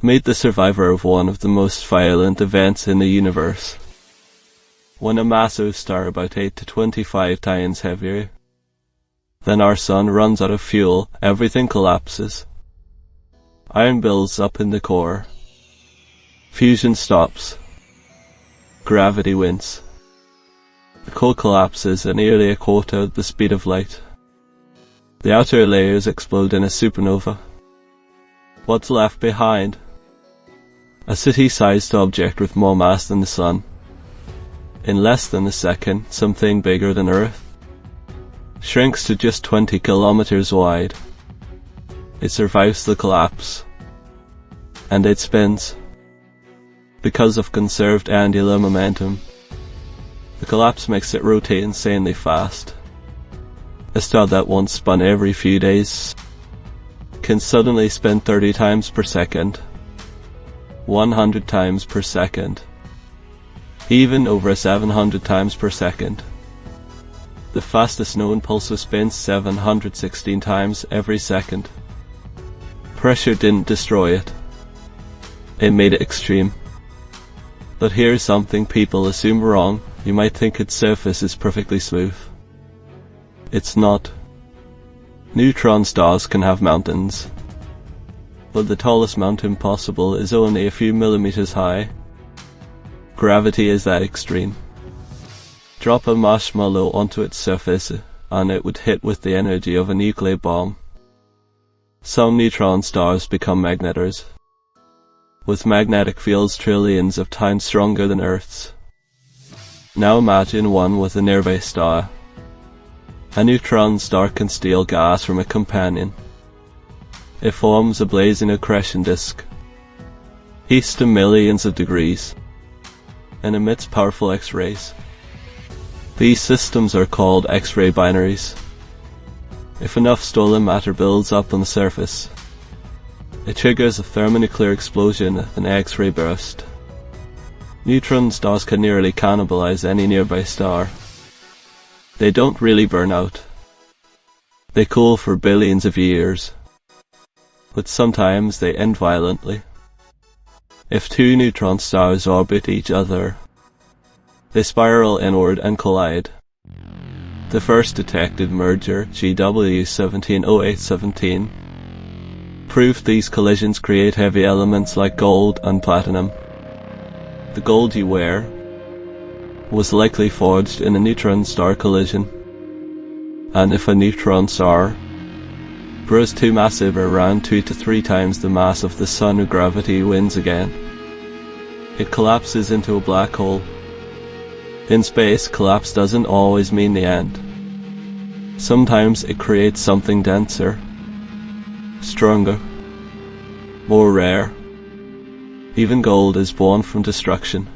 Meet the survivor of one of the most violent events in the universe. When a massive star about 8 to 25 times heavier than our sun runs out of fuel, everything collapses. Iron builds up in the core. Fusion stops. Gravity wins. The core collapses at nearly a quarter the speed of light. The outer layers explode in a supernova. What's left behind? A city-sized object with more mass than the sun. In less than a second, something bigger than Earth shrinks to just 20 kilometers wide. It survives the collapse, and it spins. Because of conserved angular momentum, the collapse makes it rotate insanely fast. A star that once spun every few days can suddenly spin 30 times per second, 100 times per second, even over 700 times per second. The fastest known pulsar spins 716 times every second. Pressure didn't destroy it. It made it extreme. But here's something people assume wrong. You might think its surface is perfectly smooth. It's not. Neutron stars can have mountains, but the tallest mountain possible is only a few millimeters high. Gravity is that extreme. Drop a marshmallow onto its surface and it would hit with the energy of a nuclear bomb. Some neutron stars become magnetars, with magnetic fields trillions of times stronger than Earth's. Now imagine one with a nearby star. A neutron star can steal gas from a companion. It forms a blazing accretion disk, heats to millions of degrees, and emits powerful X-rays. These systems are called X-ray binaries. If enough stolen matter builds up on the surface, it triggers a thermonuclear explosion, an X-ray burst. Neutron stars can nearly cannibalize any nearby star. They don't really burn out. They cool for billions of years, but sometimes they end violently. If two neutron stars orbit each other, they spiral inward and collide. The first detected merger, GW 170817, proved these collisions create heavy elements like gold and platinum. The gold you wear was likely forged in a neutron star collision. And if a neutron star grows too massive, around 2 to 3 times the mass of the sun, gravity wins again. It collapses into a black hole. In space, collapse doesn't always mean the end. Sometimes it creates something denser, stronger, more rare. Even gold is born from destruction.